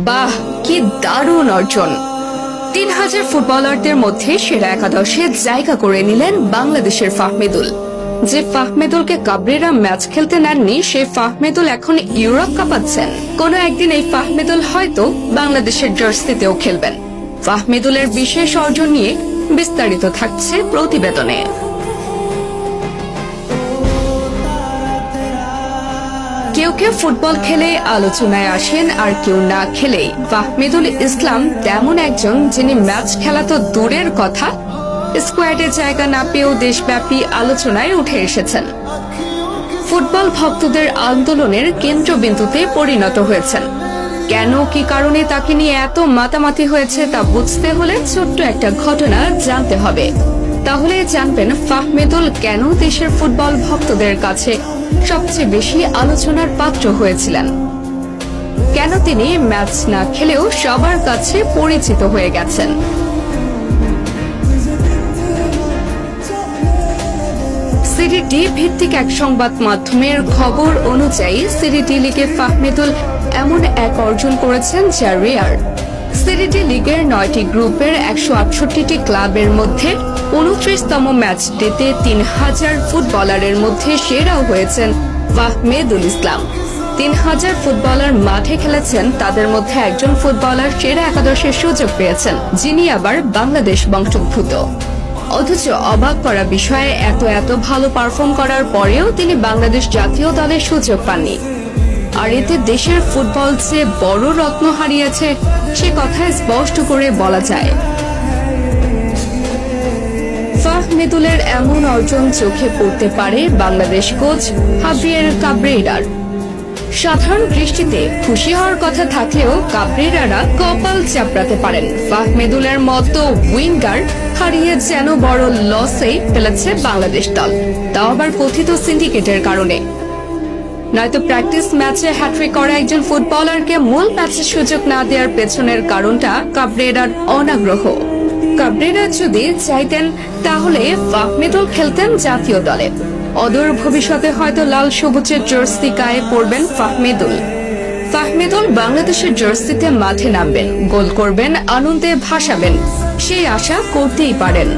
বাহ, কি দারুণ অর্জন! ৩,০০০ ফুটবলারদের মধ্যে সেরা একাদশে জায়গা করে নিলেন বাংলাদেশের ফাহমিদুল। যে ফাহমিদুলকে কাবরেরা ম্যাচ খেলতে নেননি, সেই ফাহমিদুল এখন ইউরোপ কাঁপাচ্ছেন। কোনো একদিন এই ফাহমিদুল হয়তো বাংলাদেশের জার্সিতেও খেলবেন। ফাহমিদুলের বিশেষ অর্জন নিয়ে বিস্তারিত থাকছে প্রতিবেদনে। কেউ কেউ ফুটবল খেলে আলোচনায় আসেন, আর কেউ না খেলেই। ফাহমিদুল ইসলাম তেমন একজন, যিনি ম্যাচ খেলা তো দূরের কথা, স্কোয়াডে জায়গা না পেয়েও দেশব্যাপী আলোচনায় উঠে এসেছেন। ফুটবল ভক্তদের আন্দোলনের কেন্দ্রবিন্দুতে পরিণত হয়েছেন। কেন, কি কারণে তাকে নিয়ে এত মাতামাতি হয়েছে তা বুঝতে হলে ছোট্ট একটা ঘটনা জানতে হবে। তাহলে জানবেন ফাহমিদুল কেন দেশের ফুটবল ভক্তদের কাছে সবচেয়ে বেশি আলোচনার পাত্র হয়েছিলেন, কেন তিনি ম্যাচ না খেলেও সবার কাছে পরিচিত হয়ে গেছেন। সিডিটি ভিত্তিক এক সংবাদ মাধ্যমের খবর অনুযায়ী সিডিটি লিগে ফাহমিদুল এমন এক অর্জন করেছেন যা রেয়ার। সিডিটি লিগের ৯টি গ্রুপের ১৬৮টি ক্লাবের মধ্যে ২৯তম ম্যাচ ডেতে ৩,০০০ ফুটবলারের মধ্যে সেরাও হয়েছেন ফাহমিদুল ইসলাম। ৩,০০০ ফুটবলার মাঠে খেলেছেন, তাদের মধ্যে একজন ফুটবলার সেরা একাদশের সুযোগ পেয়েছেন, যিনি আবার বাংলাদেশ বংশোদ্ভূত। অথচ অবাক করা বিষয়ে এত ভালো পারফর্ম করার পরেও তিনি বাংলাদেশ জাতীয় দলের সুযোগ পাননি। আর এতে দেশের ফুটবল যে বড় রত্ন হারিয়েছে, সে কথা স্পষ্ট করে বলা যায়। ফাহমিদুলের এমন অর্জন চোখে পড়তে পারে বাংলাদেশ কোচ হাভিয়ের কাবরেরার। সাধারণ দৃষ্টিতে খুশি হওয়ার কথা থাকলেও কাবরেরারা কপাল চাপড়াতে পারেন। ফাহমিদুলের মতো উইঙ্গার হারিয়ে যেন বড় লসে ফেলেছে বাংলাদেশ দল, তাও আবার কথিত সিন্ডিকেটের কারণে। নয়তো প্র্যাকটিস ম্যাচে হ্যাট্রিক করা একজন ফুটবলারকে মূল ম্যাচে সুযোগ না দেওয়ার পেছনের কারণটা কাবরেরার অনাগ্রহ। কাবরেরা যদি চাইতেন তাহলে ফাহমিদুল খেলতেন জাতীয় দলে। অদূর ভবিষ্যতে হয়তো লাল সবুজের জার্সি গায়ে পরবেন ফাহমিদুল। ফাহমিদুল বাংলাদেশের জার্সিতে মাঠে নামবেন, গোল করবেন, আনন্দে ভাসাবেন, সেই আশা করতেই পারেন।